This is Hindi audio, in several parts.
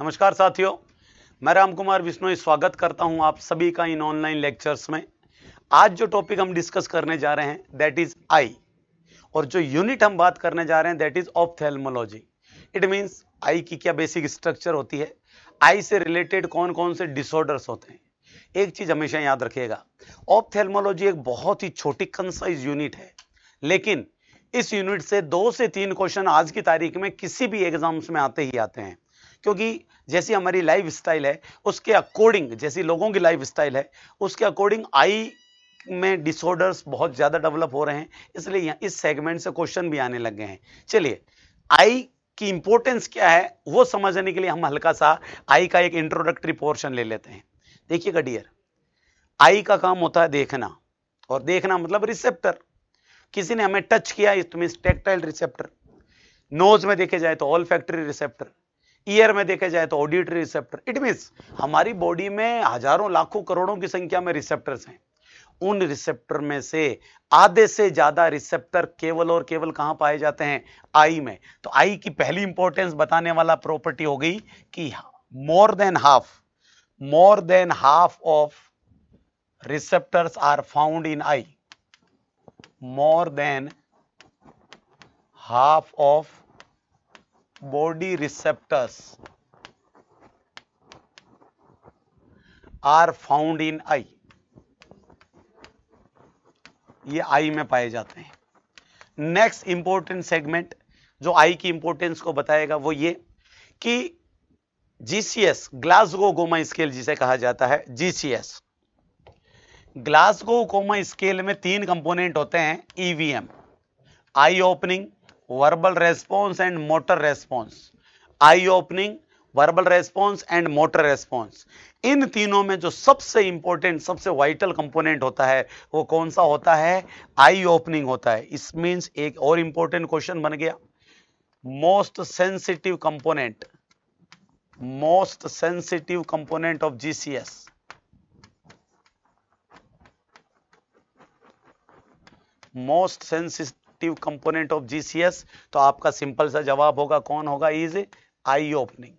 नमस्कार साथियों, मैं राम कुमार बिश्नोई स्वागत करता हूं आप सभी का इन ऑनलाइन लेक्चर्स में। आज जो टॉपिक हम डिस्कस करने जा रहे हैं दैट इज आई, और जो यूनिट हम बात करने जा रहे हैं that is ophthalmology. It means I की क्या बेसिक स्ट्रक्चर होती है, आई से रिलेटेड कौन कौन से डिसऑर्डर्स होते हैं। एक चीज हमेशा याद रखिएगा, ऑप्थेल्मोलॉजी एक बहुत ही छोटी कंसाइज यूनिट है, लेकिन इस यूनिट से 2 से 3 क्वेश्चन आज की तारीख में किसी भी एग्जाम्स में आते ही आते हैं, क्योंकि जैसी हमारी लाइफ स्टाइल है उसके अकॉर्डिंग, जैसी लोगों की लाइफ स्टाइल है उसके अकॉर्डिंग आई में डिसऑर्डर्स बहुत ज्यादा डेवलप हो रहे हैं, इसलिए यहाँ इस सेगमेंट से क्वेश्चन भी आने लग गए हैं। चलिए, आई की इंपॉर्टेंस क्या है वो समझने के लिए हम हल्का सा आई का एक इंट्रोडक्टरी पोर्शन ले लेते हैं। देखिएगा डियर, आई का काम होता है देखना, और देखना मतलब रिसेप्टर। किसी ने हमें टच किया, it means tactile receptor. Nose में देखे जाए तो ऑल्फैक्टरी रिसेप्टर, ईयर में देखे जाए तो ऑडिटरी रिसेप्टर। इट मींस हमारी बॉडी में हजारों लाखों करोड़ों की संख्या में रिसेप्टर्स हैं। उन रिसेप्टर में से आधे से ज्यादा रिसेप्टर केवल और केवल कहां पाए जाते हैं? आई में। तो आई की पहली इंपॉर्टेंस बताने वाला प्रॉपर्टी हो गई कि more than half of receptors are found in eye. More than half of body receptors are found in eye। ये आई में पाए जाते हैं। नेक्स्ट इंपॉर्टेंट सेगमेंट जो आई की इंपॉर्टेंस को बताएगा वो ये कि जीसीएस, ग्लासगो कोमा स्केल जिसे कहा जाता है, जीसीएस ग्लासगो कोमा स्केल में 3 कंपोनेंट होते हैं, EVM, eye opening, verbal response and motor response. Eye opening, verbal response and motor response, इन तीनों में जो सबसे इंपॉर्टेंट, सबसे वाइटल कंपोनेंट होता है वो कौन सा होता है? आई ओपनिंग होता है। इस मींस एक और इंपॉर्टेंट क्वेश्चन बन गया, most sensitive component of GCS. Most sensitive component of GCS, तो आपका सिंपल सा जवाब होगा, कौन होगा? Is I opening.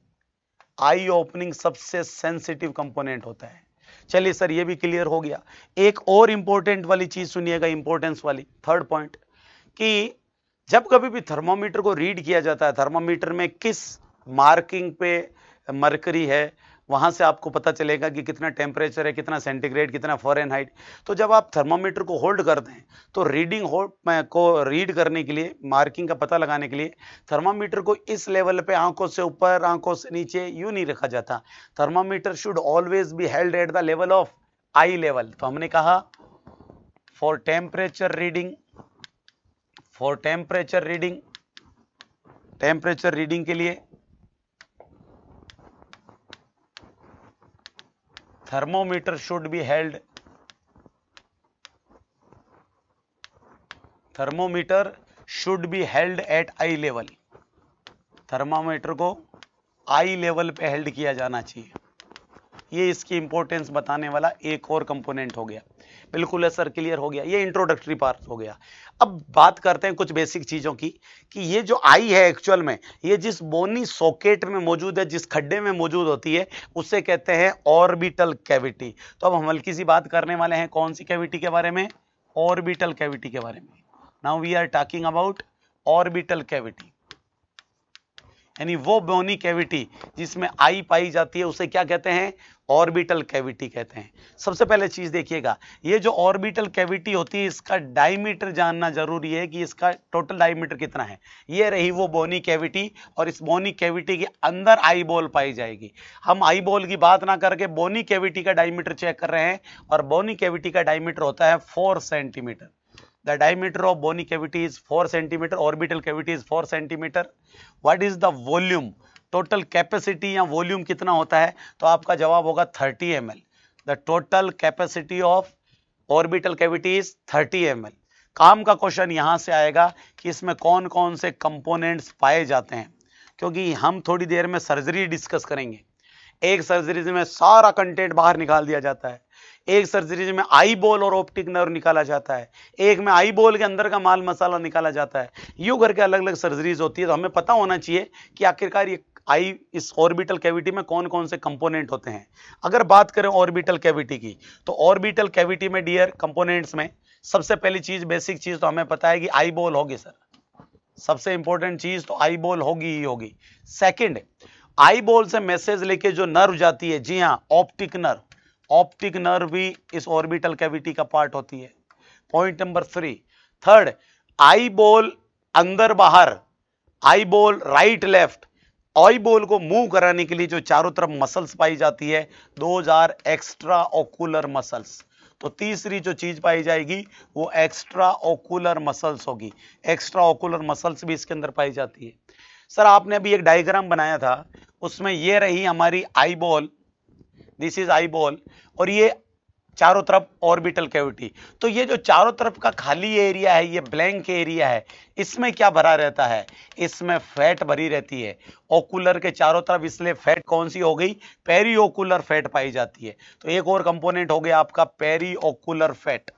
I opening सबसे सेंसिटिव कंपोनेंट होता है। चलिए सर, ये भी क्लियर हो गया। एक और इंपॉर्टेंट वाली चीज सुनिएगा, इंपॉर्टेंस वाली, थर्ड पॉइंट, कि जब कभी भी थर्मोमीटर को रीड किया जाता है, थर्मोमीटर में किस मार्किंग पे मरकरी है वहां से आपको पता चलेगा कि कितना टेम्परेचर है, कितना सेंटीग्रेड, कितना फ़ारेनहाइट। तो जब आप थर्मोमीटर को होल्ड करते हैं तो रीडिंग को रीड करने के लिए, मार्किंग का पता लगाने के लिए थर्मोमीटर को इस लेवल पे, आंखों से ऊपर आंखों से नीचे यूं नहीं रखा जाता। Thermometer should always be held at the level of I level. तो हमने कहा फॉर टेम्परेचर रीडिंग के लिए thermometer should be held at eye level। Thermometer को आई लेवल पे हेल्ड किया जाना चाहिए। ये इसकी इंपॉर्टेंस बताने वाला एक और कंपोनेंट हो गया। बिल्कुल है सर, क्लियर हो गया। ये इंट्रोडक्टरी पार्ट हो गया। अब बात करते हैं कुछ बेसिक चीजों की, कि ये जो आई है एक्चुअल में ये जिस बोनी सॉकेट में मौजूद है, जिस खड्डे में मौजूद होती है, उसे कहते हैं ऑर्बिटल कैविटी। तो अब हम हल्की सी बात करने वाले हैं कौन सी कैविटी के बारे में? ऑर्बिटल कैविटी के बारे में। Now we are talking about orbital cavity, यानी वो बोनी कैविटी जिसमें आई पाई जाती है उसे क्या कहते हैं? ऑर्बिटल कैविटी कहते हैं। सबसे पहले चीज देखिएगा, ये जो ऑर्बिटल कैविटी होती है इसका डायमीटर जानना जरूरी है कि इसका टोटल डायमीटर कितना है। ये रही वो बोनी कैविटी, और इस बोनी कैविटी के अंदर आई बॉल पाई जाएगी। हम आई बॉल की बात ना करके बोनी कैविटी का डायमीटर चेक कर रहे हैं, और बोनी कैविटी का डायमीटर होता है 4 centimetre. The diameter of bony cavity is 4 centimeter, orbital cavity is 4 centimeter. What is the volume? Total capacity या volume कितना होता है? तो आपका जवाब होगा 30 ml. The total capacity of orbital cavity is 30 ml. काम का क्वेश्चन यहां से आएगा कि इसमें कौन कौन से कंपोनेंट्स पाए जाते हैं, क्योंकि हम थोड़ी देर में सर्जरी डिस्कस करेंगे। एक सर्जरी में सारा कंटेंट बाहर निकाल दिया जाता है, एक सर्जरी में आई बॉल और ऑप्टिक नर्व निकाला जाता है, एक में आई बॉल के अंदर का माल मसाला निकाला जाता है। यूं करके अलग अलग सर्जरीज होती है। तो हमें पता होना चाहिए कि आखिरकार ये आई इस ऑर्बिटल कैविटी में कौन कौन से कंपोनेंट होते हैं। अगर बात करें ऑर्बिटल कैविटी की, तो ऑर्बिटल कैविटी में डियर कंपोनेंट्स में सबसे पहली चीज, बेसिक चीज तो हमें पता है कि आई बॉल होगी सर, सबसे इंपॉर्टेंट चीज तो आई बॉल होगी ही होगी। सेकंड, आई बॉल से मैसेज लेके जो नर्व जाती है, जी हां ऑप्टिक नर्व, ऑप्टिक नर्व भी इस ऑर्बिटल कैविटी का पार्ट होती है। Point number 3। Third, eye ball अंदर बाहर, eye ball right left, eye ball को मूव कराने के लिए जो चारों तरफ मसल्स पाई जाती है, those are extra ocular muscles. तो तीसरी जो चीज पाई जाएगी वो एक्स्ट्रा ओकुलर मसल्स होगी। एक्स्ट्रा ओकुलर मसल्स भी इसके अंदर पाई जाती है। सर आपने अभी एक डायग्राम बनाया था, उसमें ये रही हमारी eye ball, this is eye ball, और ये चारों तरफ ऑर्बिटल कैविटी। तो ये जो चारों तरफ का खाली एरिया है, ये ब्लैंक एरिया है, इसमें क्या भरा रहता है, इसमें फैट भरी रहती है ओकुलर के चारों तरफ, इसलिए फैट कौन सी हो गई, पेरी ओकुलर फैट पाई जाती है। तो एक और कंपोनेंट हो गया आपका peri ocular fat,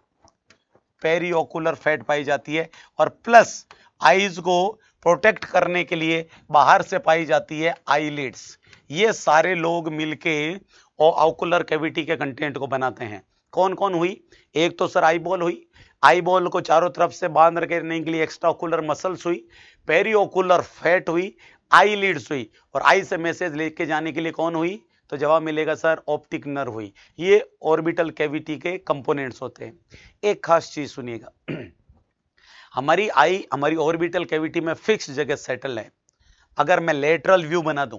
peri ocular fat पाई जाती है। और प्लस आईज को प्रोटेक्ट करने के लिए बाहर से पाई जाती है आईलिड्स। ये सारे लोग मिलके ओकुलर कैविटी के कंटेंट को बनाते हैं। कौन कौन हुई, एक तो सर आई बॉल हुई, आई बॉल को चारों तरफ से बांध रखने के लिए एक्स्ट्रा ओकुलर मसल्स हुई, पेरी ओकुलर फैट हुई, आईलिड्स हुई, और आई से मैसेज लेके जाने के लिए कौन हुई, तो जवाब मिलेगा सर ऑप्टिक नर्व हुई। ये ऑर्बिटल कैविटी के कंपोनेंट्स होते हैं। एक खास चीज सुनिएगा, हमारी आई हमारी ऑर्बिटल कैविटी में फिक्स जगह सेटल है। अगर मैं लेटरल व्यू बना दूं,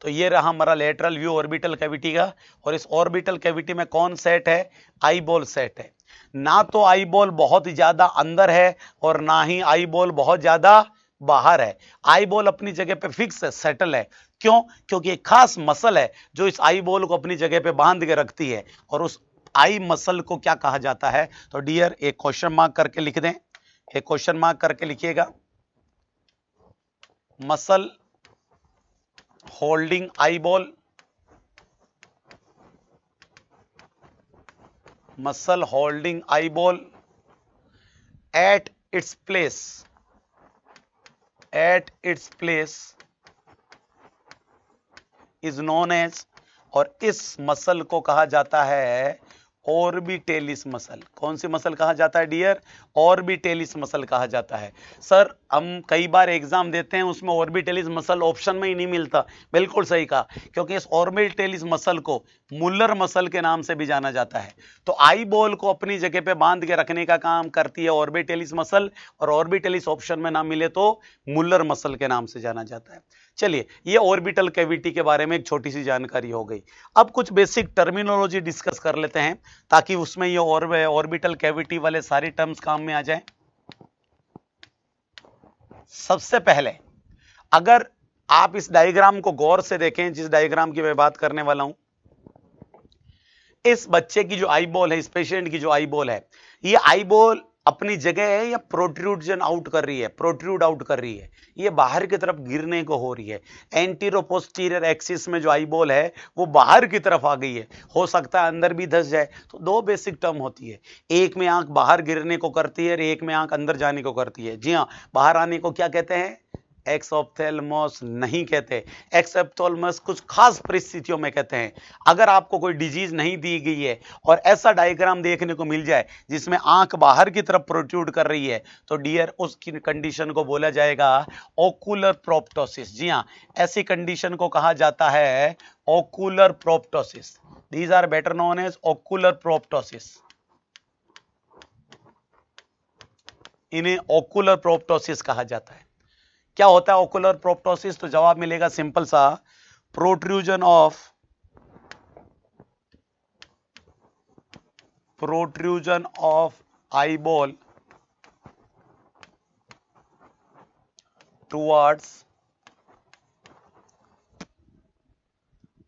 तो ये रहा हमारा लेटरल व्यू ऑर्बिटल कैविटी का, और इस ऑर्बिटल कैविटी में कौन सेट है, आई बॉल सेट है। ना तो आई बॉल बहुत ज्यादा अंदर है और ना ही आई बॉल बहुत ज्यादा बाहर है। आई बॉल अपनी जगह पे फिक्स है, सेटल है। क्यों, क्योंकि एक खास मसल है जो इस आई बॉल को अपनी जगह पे बांध के रखती है, और उस आई मसल को क्या कहा जाता है। तो डियर एक क्वेश्चन मार्क करके लिख दें, एक क्वेश्चन मार्क करके लिखिएगा, muscle holding eye ball, muscle holding eyeball at its place is known as, और इस मसल को कहा जाता है ऑर्बिटेलिस मसल। कौन सी मसल कहा जाता है डियर, ऑर्बिटेलिस मसल कहा जाता है। सर हम कई बार एग्जाम देते हैं, उसमें ऑर्बिटेलिस मसल ऑप्शन में ही नहीं मिलता। बिल्कुल सही कहा, क्योंकि इस ऑर्बिटेलिस मसल को मुल्लर मसल के नाम से भी जाना जाता है। तो आई बॉल को अपनी जगह पे बांध के रखने का काम करती है ऑर्बिटेलिस मसल, और ऑर्बिटेलिस ऑप्शन में ना मिले तो मुल्लर मसल के नाम से जाना जाता है। चलिए, ये ऑर्बिटल कैविटी के बारे में एक छोटी सी जानकारी हो गई। अब कुछ बेसिक टर्मिनोलॉजी डिस्कस कर लेते हैं, ताकि उसमें ये ऑर्बिटल कैविटी वाले सारे टर्म्स काम में आ जाएं। सबसे पहले अगर आप इस डायग्राम को गौर से देखें, जिस डायग्राम की मैं बात करने वाला हूं, इस बच्चे की जो आई बॉल है, इस पेशेंट की जो आई बॉल है, ये आई बॉल अपनी जगह है या प्रोट्रूजन आउट कर रही है, प्रोट्रूड आउट कर रही है, ये बाहर की तरफ गिरने को हो रही है। एंटीरो पोस्टीरियर एक्सिस में जो आई बॉल है वो बाहर की तरफ आ गई है, हो सकता है अंदर भी धंस जाए। तो दो बेसिक टर्म होती है, एक में आंख बाहर गिरने को करती है और एक में आंख अंदर जाने को करती है। जी हां, बाहर आने को क्या कहते हैं, एक्सोप्थेल्मोस नहीं कहते, एक्सोप्थेल्मोस कुछ खास परिस्थितियों में कहते हैं। अगर आपको कोई डिजीज नहीं दी गई है और ऐसा डायग्राम देखने को मिल जाए जिसमें आंख बाहर की तरफ प्रोट्रूड कर रही है, तो डियर उसकी कंडीशन को बोला जाएगा ओकुलर प्रोप्टोसिस। जी हां, ऐसी कंडीशन को कहा जाता है ocular proptosis. These are better known as ocular proptosis. इन्हें ओकुलर प्रोप्टोसिस कहा जाता है। क्या होता है ओकुलर प्रोप्टोसिस, तो जवाब मिलेगा सिंपल सा, protrusion of eyeball towards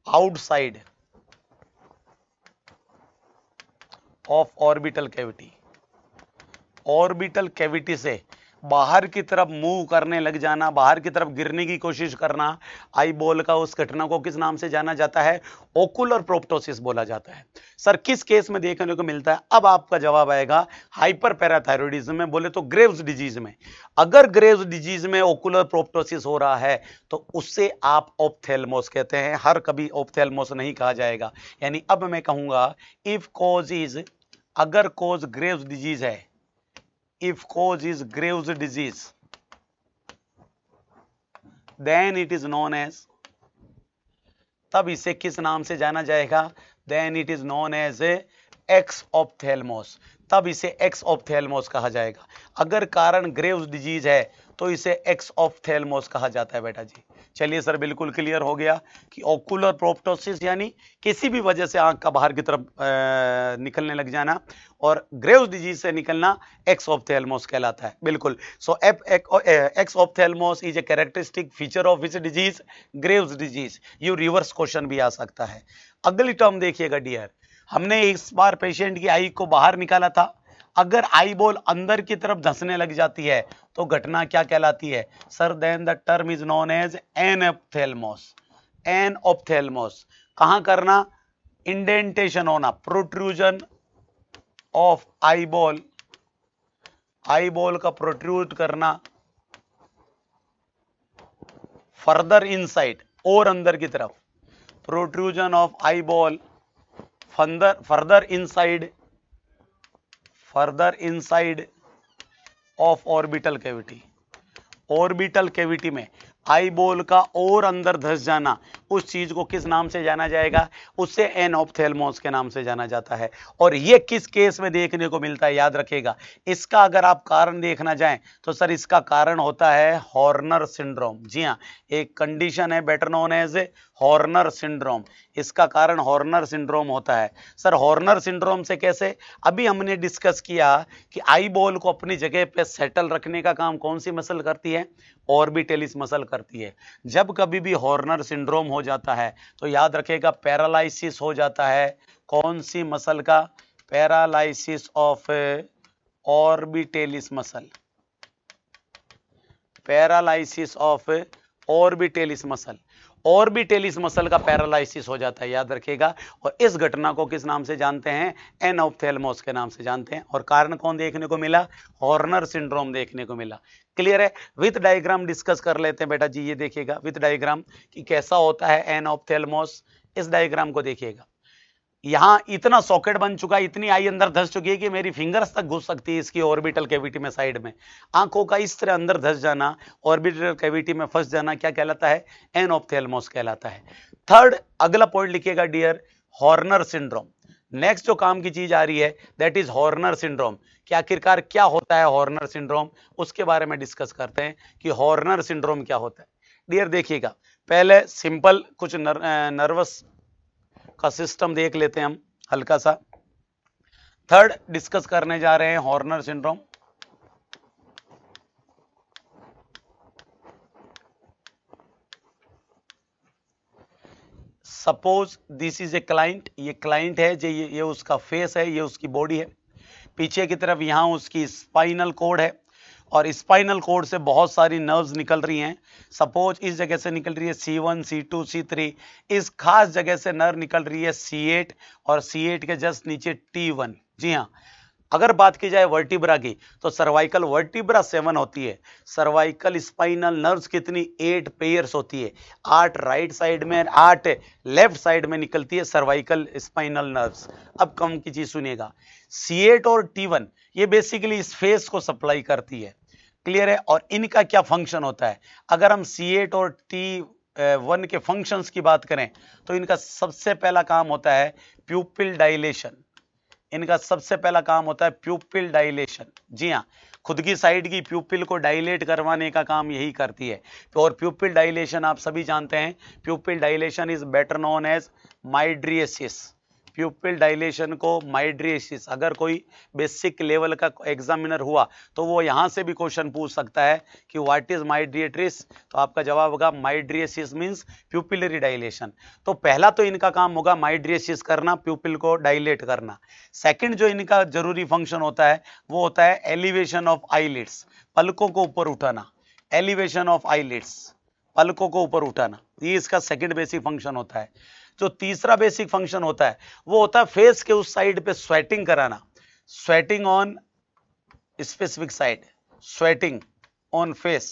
outside of orbital cavity। Orbital cavity से बाहर की तरफ मूव करने लग जाना, बाहर की तरफ गिरने की कोशिश करना, आई बॉल का उस घटना को किस नाम से जाना जाता है? ओकुलर प्रोप्टोसिस बोला जाता है। सर किस केस में देखने को मिलता है? अब आपका जवाब आएगा हाइपर पैराथायरॉयडिज्म में, बोले तो ग्रेव्स डिजीज में। अगर ग्रेव्स डिजीज में ओकुलर प्रोप्टोसिस हो रहा है तो उससे आप ऑप्थेल्मोस कहते हैं, हर कभी ऑप्थेल्मोस नहीं कहा जाएगा। यानी अब मैं कहूंगा इफ कॉज इज, अगर कॉज ग्रेव्स डिजीज है, if cause is Graves disease, then it is known as, तब इसे किस नाम से जाना जाएगा? then it is known as exophthalmos, तब इसे एक्स ऑप्थेल्मोस कहा जाएगा। अगर कारण ग्रेव्स डिजीज है तो इसे एक्स ऑप्थेल्मोस कहा जाता है बेटा जी। चलिए सर बिल्कुल क्लियर हो गया कि ओकुलर प्रोप्टोसिस यानी किसी भी वजह से आंख का बाहर की तरफ निकलने लग जाना, और ग्रेव्स डिजीज से निकलना एक्स ऑप्थेल्मोस कहलाता है। बिल्कुल। So exophthalmos is a characteristic feature of which disease? Graves disease. ये रिवर्स क्वेश्चन भी आ सकता है। अगली टर्म देखिएगा डियर, हमने इस बार पेशेंट की आई को बाहर निकाला था, अगर आई बॉल अंदर की तरफ धंसने लग जाती है तो घटना क्या कहलाती है? Sir then the term is known as enophthalmos. Enophthalmos कहां करना? इंडेंटेशन होना, protrusion of eyeball, eyeball का प्रोट्रूड करना फर्दर इनसाइड और अंदर की तरफ, protrusion of eyeball further inside of orbital cavity. Orbital cavity में आई बॉल का और अंदर धंस जाना, उस चीज को किस नाम से जाना जाएगा? उससे एनऑप्थेल्मोस के नाम से जाना जाता है। और ये किस केस में देखने को मिलता है? याद रखिएगा, इसका अगर आप कारण देखना जाएं तो सर इसका कारण होता है हॉर्नर सिंड्रोम। जी हाँ, एक कंडीशन है better known as Horner syndrome, इसका कारण हॉर्नर सिंड्रोम होता है। सर हॉर्नर सिंड्रोम से कैसे? अभी हमने डिस्कस किया कि आई बॉल को अपनी जगह पे सेटल रखने का काम कौन सी मसल करती है? ऑर्बिटेलिस मसल करती है। जब कभी भी हॉर्नर सिंड्रोम हो जाता है तो याद रखिएगा पैरालाइसिस हो जाता है। कौन सी मसल का? Paralysis of orbitalis muscle, paralysis of orbitalis muscle, orbitalis muscle का पैरालाइसिस हो जाता है, याद रखिएगा। और इस घटना को किस नाम से जानते हैं? एनऑप्थेल्मोस के नाम से जानते हैं। और कारण कौन देखने को मिला? हॉर्नर सिंड्रोम देखने को मिला। क्लियर है? विथ डायग्राम डिस्कस कर लेते हैं बेटा जी। ये देखिएगा विथ डायग्राम कि कैसा होता है एनऑप्थेल्मोस। इस डायग्राम को देखिएगा, यहां इतना सॉकेट बन चुका है, इतनी आई अंदर धस चुकी है कि मेरी फिंगर्स तक घुस सकती है इसकी ऑर्बिटल कैविटी में, साइड में। आंखों का इस तरह अंदर धस जाना, ऑर्बिटल कैविटी में फंस जाना, क्या कहलाता है? एनऑप्थेल्मोस कहलाता है। थर्ड अगला पॉइंट लिखिएगा डियर, हॉर्नर सिंड्रोम। नेक्स्ट जो काम की चीज आ रही है दैट इज हॉर्नर सिंड्रोम। कि आखिरकार क्या होता है हॉर्नर सिंड्रोम, उसके बारे में डिस्कस करते हैं कि हॉर्नर सिंड्रोम क्या होता है। डियर देखिएगा, पहले सिंपल कुछ नर्वस का सिस्टम देख लेते हैं हम हल्का सा। थर्ड डिस्कस करने जा रहे हैं Horner syndrome. Suppose this is a client, ये क्लाइंट है, ये उसका फेस है, ये उसकी बॉडी है। पीछे की तरफ यहां उसकी स्पाइनल कोड है और स्पाइनल कोड से बहुत सारी नर्व्स निकल रही हैं। सपोज इस जगह से निकल रही है C1, C2, C3, इस खास जगह से नर्व निकल रही है C8 और C8 के जस्ट नीचे T1। जी हाँ, अगर बात की जाए वर्टिब्रा की तो सर्वाइकल वर्टिब्रा 7 होती है। सर्वाइकल स्पाइनल नर्व्स कितनी? 8 पेयर्स होती है। 8 राइट साइड में, 8 लेफ्ट साइड में निकलती है सर्वाइकल स्पाइनल नर्व्स। अब कम की चीज सुनिएगा, C8 और T1 ये बेसिकली इस फेस को सप्लाई करती है। क्लियर है? और इनका क्या फंक्शन होता है? अगर हम C8 और T1 के फंक्शंस की बात करें तो इनका सबसे पहला काम होता है प्यूपिल डायलेशन। इनका सबसे पहला काम होता है प्यूपिल डायलेशन। जी हाँ, खुद की साइड की प्यूपिल को डायलेट करवाने का काम यही करती है। तो और प्यूपिल डायलेशन आप सभी जानते हैं, pupil dilation is better known as mydriasis. Pupil dilation को माइड्रिएसिस, अगर कोई बेसिक लेवल का एग्जामिनर हुआ तो वो यहां से भी क्वेश्चन पूछ सकता है कि व्हाट इज माइड्रिएट्रिस, तो आपका जवाब होगा माइड्रिएसिस मींस प्यूपिलरी डायलेशन। तो पहला तो इनका काम होगा माइड्रिएसिस करना, प्यूपिल को डायलेट करना। सेकंड जो इनका जरूरी फंक्शन होता है वो होता है एलिवेशन ऑफ आईलिड्स, पलकों को ऊपर उठाना, एलिवेशन ऑफ आईलिड्स, पलकों को ऊपर उठाना, ये इसका सेकंड बेसिक फंक्शन होता है। जो तीसरा बेसिक फंक्शन होता है वो होता है फेस के उस साइड पे स्वेटिंग कराना, sweating on specific side, sweating on face,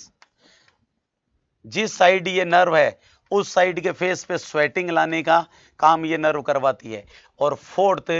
जिस साइड ये नर्व है उस साइड के फेस पे स्वेटिंग लाने का काम ये नर्व करवाती है। और fourth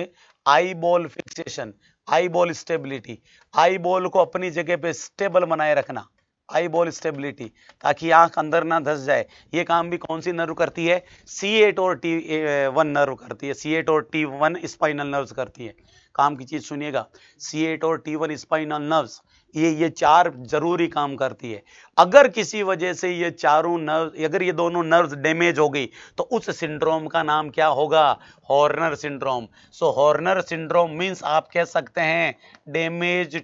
eye ball fixation, eye ball stability, eye ball को अपनी जगह पे स्टेबल बनाए रखना, आई बॉल स्टेबिलिटी, ताकि आंख अंदर ना धस जाए। ये काम भी कौन सी नर्व करती है? C8 और T1 नर्व करती है, C8 और T1 स्पाइनल नर्व्स करती है। काम की चीज सुनिएगा, C8 और T1 स्पाइनल नर्व्स ये चार जरूरी काम करती है। अगर किसी वजह से ये चारों नर्व, अगर ये दोनों नर्व्स डैमेज हो गई तो उस सिंड्रोम का नाम क्या होगा? Horner syndrome. So Horner syndrome means आप कह सकते हैं damage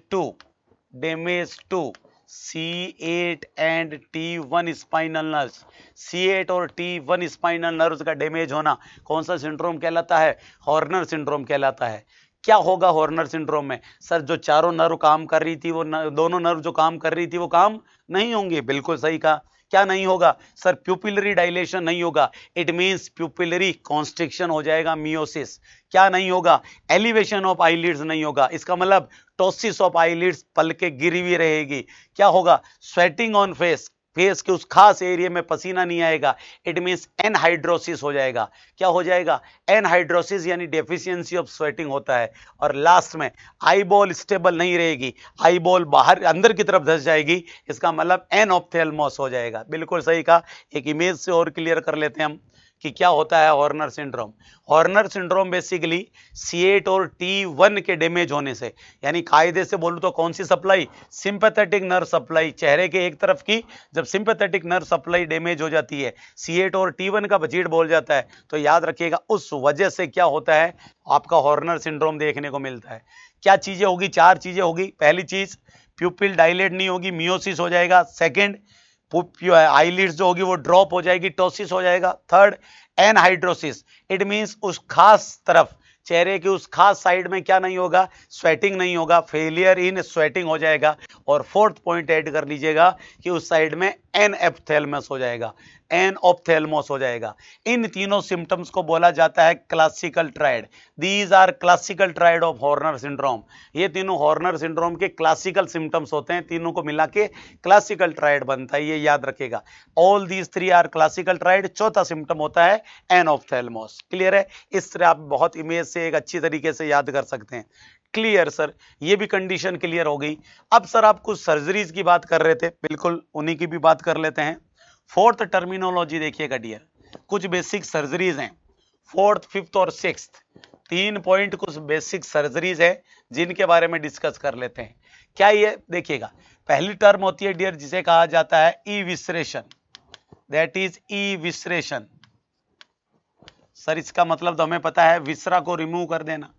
to C8 and T1 spinal nerves. C8 और T1 स्पाइनल नर्व्स का डैमेज होना कौन सा सिंड्रोम कहलाता है? हॉर्नर सिंड्रोम कहलाता है। क्या होगा हॉर्नर सिंड्रोम में? सर जो चारों नर्व काम कर रही थी वो दोनों नर्व जो काम कर रही थी वो काम नहीं होंगे। बिल्कुल सही कहा। क्या नहीं होगा? सर प्यूपिलरी डायलेशन नहीं होगा, इट मींस प्यूपिलरी कॉन्स्ट्रिक्शन हो जाएगा, मियोसिस। क्या नहीं होगा? एलिवेशन ऑफ आईलिड्स नहीं होगा, इसका मतलब टोसिस ऑफ आईलिड्स, पलके गिरी हुई रहेगी। क्या होगा? स्वेटिंग ऑन फेस, फेस के उस खास एरिया में पसीना नहीं आएगा, इट मींस एनहाइड्रोसिस हो जाएगा। क्या हो जाएगा? एनहाइड्रोसिस यानी डेफिशिएंसी ऑफ स्वेटिंग होता है। और लास्ट में आई बॉल स्टेबल नहीं रहेगी, आई बॉल बाहर अंदर की तरफ धस जाएगी, इसका मतलब एनऑप्थेल्मोस हो जाएगा। बिल्कुल सही कहा। एक इमेज से और क्लियर कर लेते हैं हम कि क्या होता है Horner syndrome. Horner syndrome basically C8 और T1 के डैमेज होने से, यानी कायदे से बोलूं तो कौन C supply? Sympathetic nerve supply, चेहरे के एक तरफ की जब सिंपैथेटिक नर्व सप्लाई डैमेज हो जाती है, C8 और T1 का बजीड़ बोल जाता है, तो याद रखिएगा उस वजह से क्या होता है, आपका हॉर्नर सिंड्रोम देखने को मिलता है। क्या चीजें होगी? चार चीजें होगी। पहली चीज, प्यूपिल डायलेट नहीं होगी, मियोसिस हो जाएगा। सेकेंड, आईलिड्स जो होगी वो ड्रॉप हो जाएगी, टोसिस हो जाएगा। थर्ड, एनहाइड्रोसिस, इट मींस उस खास तरफ चेहरे की उस खास साइड में क्या नहीं होगा? स्वेटिंग नहीं होगा, फेलियर इन स्वेटिंग हो जाएगा। और फोर्थ पॉइंट ऐड कर लीजिएगा कि उस साइड में एनऑप्थेल्मस हो जाएगा, एनऑप्थेल्मोस हो जाएगा। इन तीनों सिम्टम्स को बोला जाता है classical triad. These are classical triad of Horner syndrome. ये तीनों हॉर्नर सिंड्रोम के क्लासिकल सिम्टम्स होते हैं, तीनों को मिला के क्लासिकल ट्रायड बनता है, ये याद रखेगा। All these three are classical triad. चौथा सिम्टम होता है एनऑप्थेल्मोस। क्लियर है? इस तरह आप बहुत इमेज से एक अच्छी तरीके से याद कर सकते हैं। क्लियर सर, ये भी कंडीशन क्लियर हो गई। अब सर आप कुछ सर्जरीज की बात कर रहे थे, बिल्कुल उन्हीं की भी बात कर लेते हैं। फोर्थ टर्मिनोलॉजी देखिएगा डियर, कुछ बेसिक सर्जरीज हैं, फोर्थ, फिफ्थ और सिक्स्थ, 3 पॉइंट कुछ बेसिक सर्जरीज है जिनके बारे में डिस्कस कर लेते हैं। क्या ये देखिएगा, पहली टर्म होती है डियर जिसे कहा जाता है इविसरेशन, दैट इज इविसरेशन। सर इसका मतलब तो हमें पता है, विसरा को रिमूव कर देना।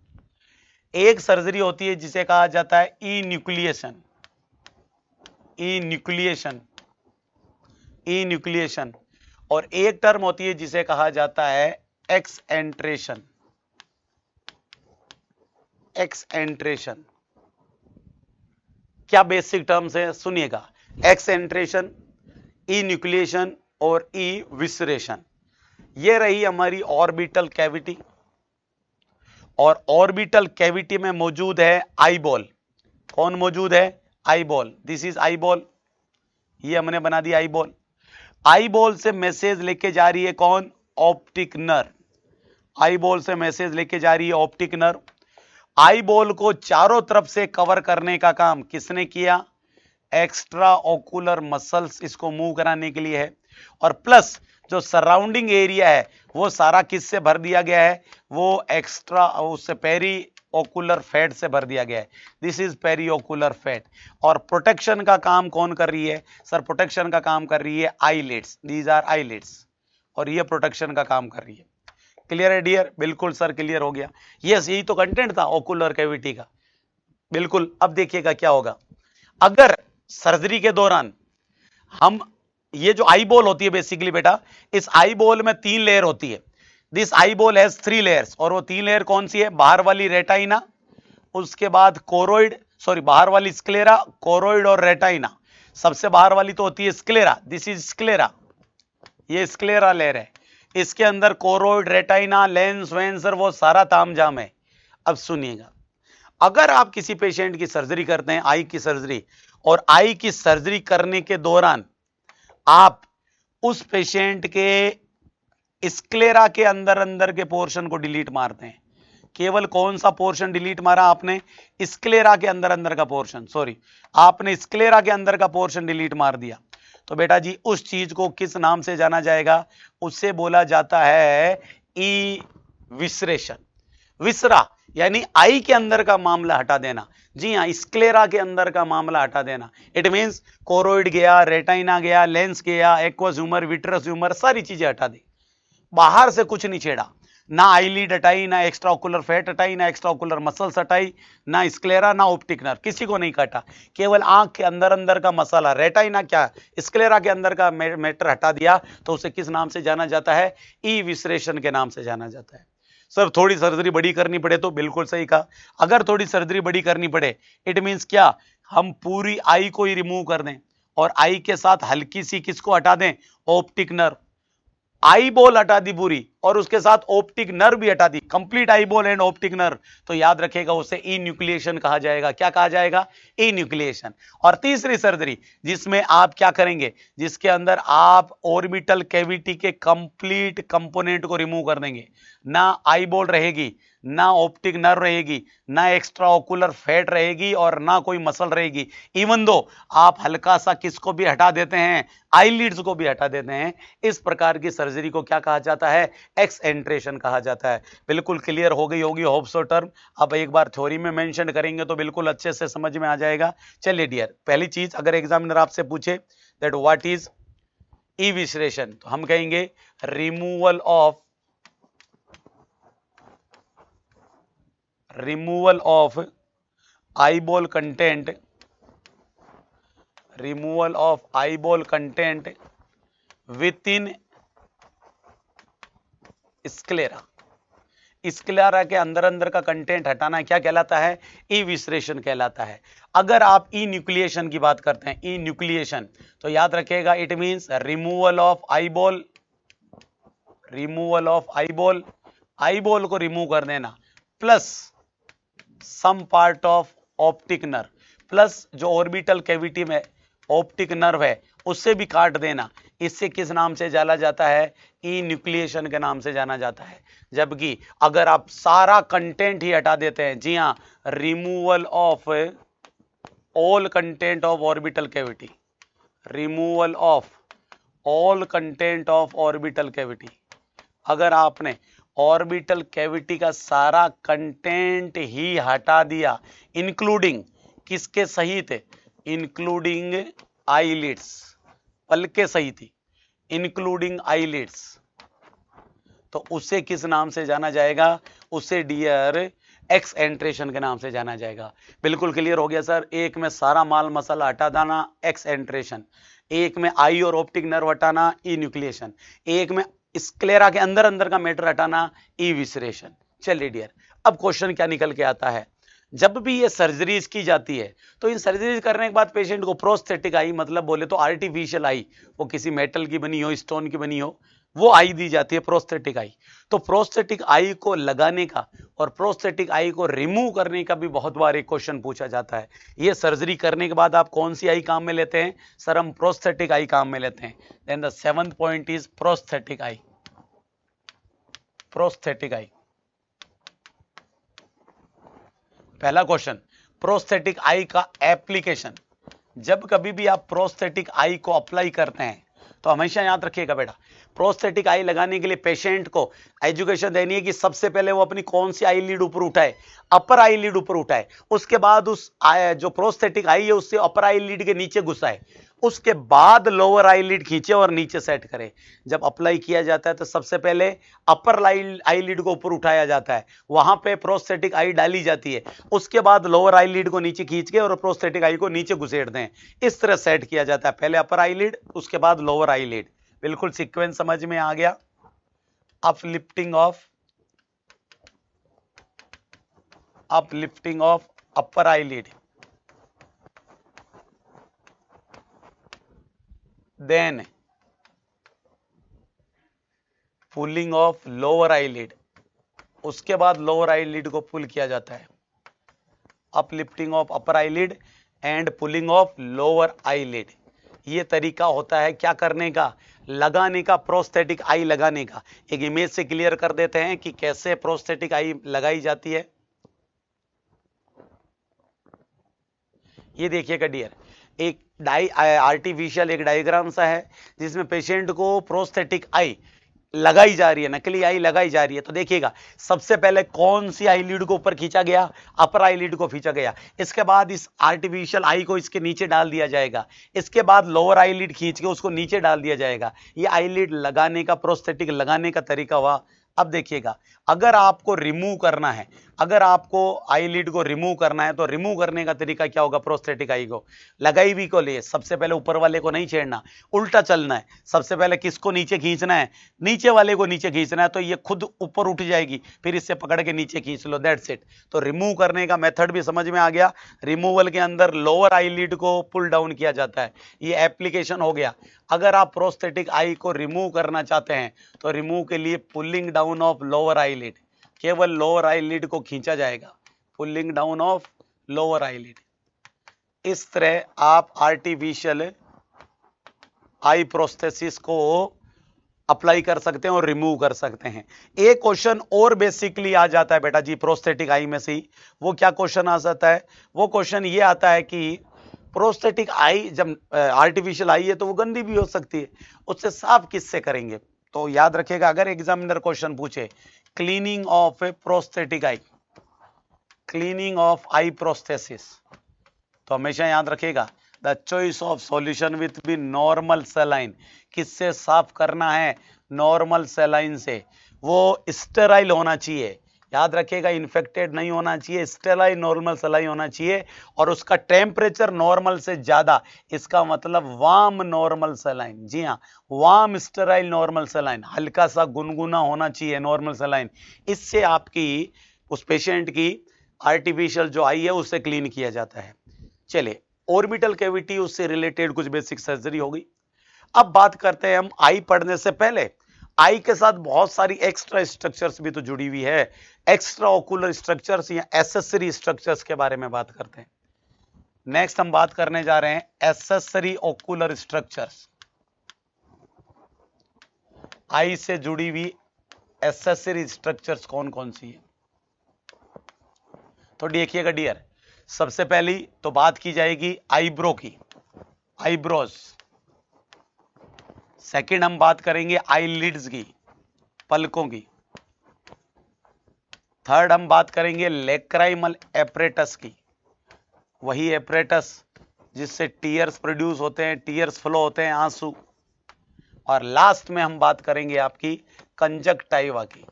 एक सर्जरी होती है जिसे कहा जाता है इन्यूक्लिएशन, इन्यूक्लिएशन, इन्यूक्लिएशन। और एक टर्म होती है जिसे कहा जाता है एक्सएंट्रेशन, एक्सएंट्रेशन। क्या बेसिक टर्म्स है सुनिएगा, एक्सएंट्रेशन, इन्यूक्लिएशन और इविसरेशन। ये रही हमारी ऑर्बिटल कैविटी, और ऑर्बिटल कैविटी में मौजूद है आई बॉल। कौन मौजूद है? Eye ball. This is eye ball, ये हमने बना दिया आई बॉल। आई बॉल से मैसेज लेके जा रही है कौन? Optic nerve. आई बॉल से मैसेज लेके जा रही है ऑप्टिक नर्व। आई बॉल को चारों तरफ से कवर करने का काम किसने किया? एक्स्ट्रा ओकुलर मसल्स इसको मूव कराने के लिए है। और प्लस जो सराउंडिंग एरिया है वो सारा किससे भर दिया गया है? वो एक्स्ट्रा, उससे पेरी ओकुलर फैट से भर दिया गया है। This is peri ocular fat. और प्रोटेक्शन का काम कौन कर रही है? सर प्रोटेक्शन का काम कर रही है आईलिड्स, दीज आर आईलिड्स, और ये प्रोटेक्शन का काम कर रही है। क्लियर है डियर? बिल्कुल सर क्लियर हो गया। यस, यही तो कंटेंट था ओकुलर कैविटी का। बिल्कुल। अब देखिएगा क्या होगा अगर सर्जरी के दौरान हम, ये जो आई बॉल होती है बेसिकली बेटा, इस आई बॉल में 3 लेयर होती है। This eye ball has 3 layers, और वो 3 लेयर कौन सी है? बाहर वाली रेटाइना, उसके बाद कोरोइड, सॉरी बाहर वाली स्क्लेरा, कोरोइड और रेटाइना। सबसे बाहर वाली तो होती है स्क्लेरा, दिस इज स्क्लेरा, ये स्क्लेरा लेयर है। इसके अंदर कोरोइड, रेटाइना, लेंस वेंसर, वो सारा तामझाम है। अब सुनिएगा, अगर आप किसी पेशेंट की सर्जरी करते हैं, आई की सर्जरी, और आई की सर्जरी करने के दौरान आप उस पेशेंट के स्क्लेरा के अंदर के पोर्शन को डिलीट मारते हैं। केवल कौन सा पोर्शन डिलीट मारा आपने? स्क्लेरा के अंदर का पोर्शन, सॉरी आपने स्क्लेरा के अंदर का पोर्शन डिलीट मार दिया। तो बेटा जी उस चीज को किस नाम से जाना जाएगा? उससे बोला जाता है ई विसरेशन। विसरा यानी आई के अंदर का मामला हटा देना। जी हाँ, स्क्लेरा के अंदर का मामला हटा देना। इट मींस कोरोइड गया, रेटाइना गया, लेंस गया, एक्वस ह्यूमर, विट्रस ह्यूमर, सारी चीजें हटा दी। बाहर से कुछ नहीं छेड़ा, ना आईलिड हटाई, ना एक्स्ट्रा ओकुलर फैट हटाई, ना एक्स्ट्रा ओकुलर मसल्स हटाई, ना स्क्लेरा, ना ऑप्टिक नर्व, किसी को नहीं काटा। केवल आंख के अंदर का मसाला, रेटाइना क्या, स्क्लेरा के अंदर का मैटर हटा दिया। तो उसे किस नाम से जाना जाता है? ई विसरेशन के नाम से जाना जाता है। सर थोड़ी सर्जरी बड़ी करनी पड़े तो बिल्कुल सही कहा। अगर थोड़ी सर्जरी बड़ी करनी पड़े, इट मींस क्या? हम पूरी आई को ही रिमूव कर दें, और आई के साथ हल्की सी किसको हटा दें? Optic nerve. आई बॉल हटा दी पूरी, और उसके साथ ऑप्टिक नर्व भी हटा दी, complete eyeball and optic nerve. तो याद रखेगा उसे ई न्यूक्लिएशन कहा जाएगा। क्या कहा जाएगा? ई न्यूक्लिएशन। और तीसरी सर्जरी जिसमें आप क्या करेंगे? जिसके अंदर आप ऑर्बिटल कैविटी के कंप्लीट कंपोनेंट को रिमूव कर देंगे। ना आई बॉल रहेगी, ना ऑप्टिक नर्व रहेगी, ना एक्स्ट्रा ओकुलर फैट रहेगी, और ना कोई मसल रहेगी। इवन दो आप हल्का सा किसको भी हटा देते हैं? आईलिड्स को भी हटा देते हैं। इस प्रकार की सर्जरी को क्या कहा जाता है? एक्सएंट्रेशन कहा जाता है। बिल्कुल क्लियर हो गई होगी होप सो टर्म। अब एक बार थ्योरी में मेंशन करेंगे तो बिल्कुल अच्छे से समझ में आ जाएगा। चलिए डियर, पहली चीज अगर एग्जामिनर आपसे पूछे दैट व्हाट इज ई विसरेशन, तो हम कहेंगे removal of eyeball content, removal of eyeball content within sclera। Sclera के अंदर का कंटेंट हटाना क्या कहलाता है? ई विसरेशन कहलाता है। अगर आप ई न्यूक्लिएशन की बात करते हैं, ई न्यूक्लिएशन, तो याद रखिएगा it means removal of eyeball, eyeball को रिमूव कर देना, plus some part of optic nerve, plus जो ऑर्बिटल कैविटी में ऑप्टिक नर्व है उससे भी काट देना। इससे किस नाम से जाना जाता है? ई न्यूक्लिएशन के नाम से जाना जाता है। जबकि अगर आप सारा कंटेंट ही हटा देते हैं, जी हां, removal of all content of orbital cavity, removal of all content of orbital cavity. अगर आपने ऑर्बिटल कैविटी का सारा कंटेंट ही हटा दिया, इंक्लूडिंग किसके सहित? इंक्लूडिंग आईलिड्स, पलके सहित ही, इंक्लूडिंग आईलिड्स, तो उसे किस नाम से जाना जाएगा? उसे डियर एक्सएंट्रेशन के नाम से जाना जाएगा। बिल्कुल क्लियर हो गया सर। एक में सारा माल मसाला हटा देना, एक्सएंट्रेशन। एक में आई और ऑप्टिक नर्व हटाना, ई न्यूक्लिएशन। एक में स्क्लेरा के अंदर का मैटर हटाना, ई विसरेशन। चलिए डियर, अब क्वेश्चन क्या निकल के आता है? जब भी ये सर्जरीज की जाती है तो इन सर्जरीज करने के बाद पेशेंट को प्रोस्थेटिक आई, मतलब बोले तो आर्टिफिशियल आई, वो किसी मेटल की बनी हो, स्टोन की बनी हो, वो आई दी जाती है प्रोस्थेटिक आई। तो प्रोस्थेटिक आई को लगाने का और प्रोस्थेटिक आई को रिमूव करने का भी बहुत बार एक क्वेश्चन पूछा जाता है। ये सर्जरी करने के बाद आप कौन सी आई काम में लेते हैं? सर हम प्रोस्थेटिक आई काम में लेते हैं। Then the 7th point is prosthetic eye. Prosthetic eye, पहला क्वेश्चन, प्रोस्थेटिक आई का एप्लीकेशन। जब कभी भी आप प्रोस्थेटिक आई को अप्लाई करते हैं तो हमेशा याद रखिएगा बेटा, प्रोस्थेटिक आई लगाने के लिए पेशेंट को एजुकेशन देनी है कि सबसे पहले वो अपनी कौन सी आई लीड ऊपर उठाए? अपर आई लीड ऊपर उठाए। उसके बाद उस जो प्रोस्थेटिक आई है उससे अपर आई लीड के नीचे घुसाए, उसके बाद लोअर आईलिड खींचे और नीचे सेट करें। जब अप्लाई किया जाता है तो सबसे पहले अपर आईलिड को ऊपर उठाया जाता है, वहां पे प्रोस्थेटिक आई डाली जाती है, उसके बाद लोअर आईलिड को नीचे खींच के और प्रोस्थेटिक आई को नीचे घुसेड़ दें। इस तरह सेट किया जाता है, पहले अपर आईलिड उसके बाद लोअर आईलिड। बिल्कुल सीक्वेंस समझ में आ गया। Uplifting of upper eyelid, then pulling of lower eyelid, उसके बाद लोअर आईलिड को पुल किया जाता है। Uplifting of upper eyelid and pulling of lower eyelid, ये तरीका होता है क्या करने का, लगाने का, प्रोस्थेटिक आई लगाने का। एक इमेज से क्लियर कर देते हैं कि कैसे प्रोस्थेटिक आई लगाई जाती है। ये देखिएगा डियर, एक आर्टिफिशियल एक डायग्राम सा है जिसमें पेशेंट को प्रोस्थेटिक आई लगाई जा रही है, नकली आई लगाई जा रही है। तो देखिएगा सबसे पहले कौन सी आईलिड को ऊपर खींचा गया, अपर आईलिड को खींचा गया। इसके बाद इस आर्टिफिशियल आई को इसके नीचे डाल दिया जाएगा, इसके बाद लोअर आईलिड खींच के उसको नीचे डाल दिया जाएगा। ये आईलिड लगाने का, प्रोस्थेटिक लगाने का तरीका हुआ। अब देखिएगा, अगर आपको रिमूव करना है, अगर आपको आईलिड को रिमूव करना है तो रिमूव करने का तरीका क्या होगा, प्रोस्थेटिक आई को लगाई भी को लिए सबसे पहले ऊपर वाले को नहीं छेड़ना, उल्टा चलना है। सबसे पहले किसको नीचे खींचना है, नीचे वाले को नीचे खींचना है, तो ये खुद ऊपर उठ जाएगी, फिर इससे पकड़ के नीचे खींच लो, दैट्स इट। तो रिमूव करने का मेथड भी समझ में आ गया। रिमूवल के अंदर लोअर आईलिड को पुल डाउन किया जाता है, ये एप्लीकेशन हो गया। अगर आप प्रोस्थेटिक आई को रिमूव करना चाहते हैं तो रिमूव के लिए pulling down of lower eyelid, केवल लोअर आईलिड को खींचा जाएगा, pulling down of lower eyelid. इस तरह आप आर्टिफिशियल आई प्रोस्थेसिस को अप्लाई कर सकते हैं और रिमूव कर सकते हैं। एक क्वेश्चन और बेसिकली आ जाता है बेटा जी प्रोस्थेटिक आई में से ही, वो क्या क्वेश्चन आ जाता है, वो क्वेश्चन ये आता है कि प्रोस्थेटिक आई जब आर्टिफिशियल आई है तो वो गंदी भी हो सकती है, उससे साफ किससे करेंगे। तो याद रखिएगा, अगर एग्जामिनर क्वेश्चन पूछे cleaning of A prosthetic I, cleaning of I prosthesis, तो हमेशा याद रखिएगा the choice of solution with B normal saline. किससे साफ करना है, नॉर्मल सेलाइन से। वो स्टेराइल होना चाहिए, याद रखिएगा, इन्फेक्टेड नहीं होना चाहिए, स्टेराइल नॉर्मल सेलाइन होना चाहिए, और उसका टेम्परेचर नॉर्मल से ज्यादा, इसका मतलब वार्म नॉर्मल सेलाइन। जी हाँ, वार्म स्टेराइल नॉर्मल सेलाइन, हल्का सा गुनगुना होना चाहिए नॉर्मल सेलाइन। इससे आपकी उस पेशेंट की आर्टिफिशियल जो आई है उससे क्लीन किया जाता है। चलिए, ऑर्बिटल कैविटी, उससे रिलेटेड कुछ बेसिक सर्जरी होगी। अब बात करते हैं हम आई पढ़ने से पहले, आई के साथ बहुत सारी एक्स्ट्रा स्ट्रक्चर्स भी तो जुड़ी हुई है, एक्स्ट्रा ओकुलर स्ट्रक्चर्स या एसेसरी स्ट्रक्चर्स के बारे में बात करते हैं। नेक्स्ट हम बात करने जा रहे हैं एसेसरी ओकुलर स्ट्रक्चर्स। आई से जुड़ी हुई एसेसरी स्ट्रक्चर्स कौन कौन सी है, तो देखिएगा डियर, सबसे पहली तो बात की जाएगी आईब्रो की, आईब्रोज। सेकंड हम बात करेंगे आईलिड्स की, पलकों की। थर्ड हम बात करेंगे लेक्राइमल एपरेटस की, वही एपरेटस जिससे टीयर्स प्रोड्यूस होते हैं, टीयर्स फ्लो होते हैं, आंसू। और लास्ट में हम बात करेंगे आपकी कंजक्टाइवा की,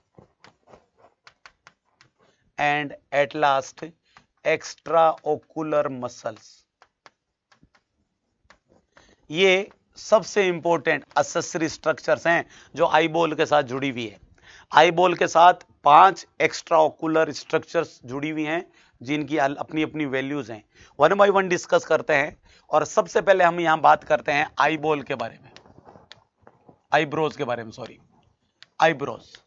and at last extra ocular muscles. ये सबसे इंपॉर्टेंट एसेसरी स्ट्रक्चर्स हैं जो आईबॉल के साथ जुड़ी हुई है। आईबॉल के साथ 5 एक्स्ट्रा ओकुलर स्ट्रक्चर्स जुड़ी हुई हैं जिनकी अपनी अपनी वैल्यूज हैं। वन बाय वन डिस्कस करते हैं, और सबसे पहले हम यहां बात करते हैं आईबॉल के बारे में, आईब्रोज के बारे में, सॉरी, आईब्रोज।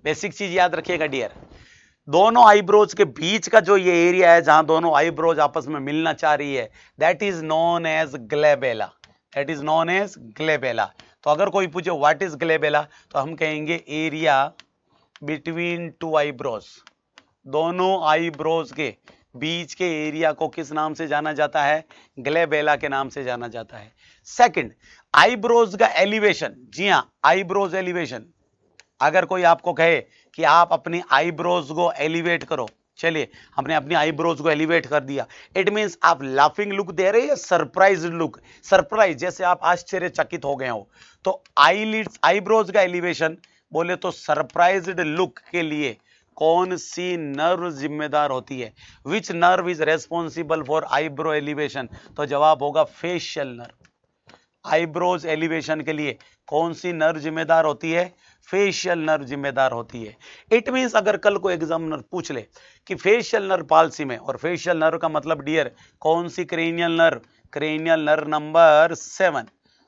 बेसिक चीज याद रखिएगा डियर, दोनों आईब्रोज के बीच का जो ये एरिया है जहां दोनों आईब्रोज आपस में मिलना चाह रही है, that is known as glabella, that is known as glabella. तो अगर कोई पूछे व्हाट इज ग्लेबेला, तो हम कहेंगे एरिया बिटवीन टू आईब्रोज, दोनों आईब्रोज के बीच के एरिया को किस नाम से जाना जाता है, ग्लेबेला के नाम से जाना जाता है। सेकंड, आईब्रोज का एलिवेशन, जी हां, आईब्रोज एलिवेशन। अगर कोई आपको कहे कि आप अपनी आईब्रोज को एलिवेट करो, चलिए, हमने अपनी आईब्रोज को एलिवेट कर दिया। इट मींस आप लाफिंग लुक दे रहे हैं, सरप्राइज्ड लुक, सरप्राइज जैसे आप आश्चर्यचकित हो गए हो। तो आईलिड्स आईब्रोज का एलिवेशन बोले तो सरप्राइज्ड लुक के लिए कौन सी नर्व जिम्मेदार होती है? Which nerve is responsible for eyebrow elevation? तो जवाब होगा फेशियल नर्व। आईब्रोज एलिवेशन के लिए कौन सी नर्व जिम्मेदार होती है? फेशियल नर्व जिम्मेदार होती है। इट मींस अगर कल को एग्जामिनर पूछ ले कि फेशियल नर्व पाल्सी में, और फेशियल नर्व का मतलब डियर कौन सी cranial nerve? Cranial nerve number 7,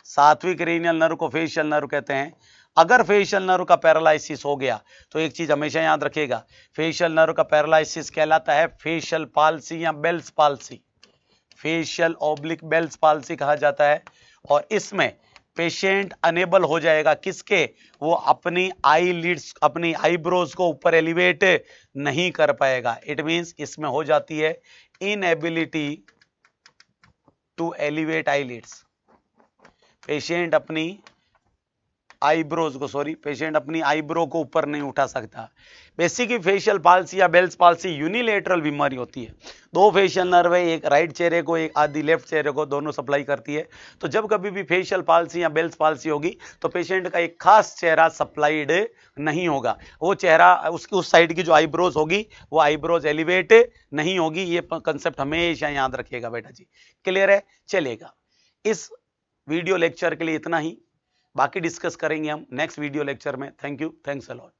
सातवीं क्रेनियल नर्व को फेशियल नर्व कहते हैं। अगर फेशियल नर्व का पैरालिसिस हो गया तो एक चीज हमेशा याद रखिएगा, फेशियल नर्व का पैरालिसिस कहलाता है फेशियल पाल्सी या Bell's palsy, facial oblique Bell's palsy कहा जाता है। और इसमें पेशेंट अनेबल हो जाएगा किसके? वो अपनी आईलिड्स, अपनी आईब्रोज को ऊपर एलिवेट नहीं कर पाएगा। इट मींस इसमें हो जाती है inability to elevate eyelids. Patient अपनी आईब्रोज को, पेशेंट अपनी आईब्रो को ऊपर नहीं उठा सकता। बेसिकली फेशियल पाल्सी या बेल्स पाल्सी यूनिलेटरल बीमारी होती है। दो फेशियल नर्व है, एक राइट चेहरे को, एक आधी लेफ्ट चेहरे को, दोनों सप्लाई करती है। तो जब कभी भी फेशियल पाल्सी या बेल्स पाल्सी होगी तो पेशेंट का एक खास चेहरा सप्लाइड नहीं होगा। वो चेहरा, उसकी उस साइड की जो आईब्रोज होगी वो आईब्रोज एलिवेट नहीं होगी। ये कंसेप्ट हमेशा याद रखिएगा बेटा जी। क्लियर है? चलेगा। इस वीडियो लेक्चर के लिए इतना ही, बाकी डिस्कस करेंगे हम नेक्स्ट वीडियो लेक्चर में। Thank you, thanks a lot.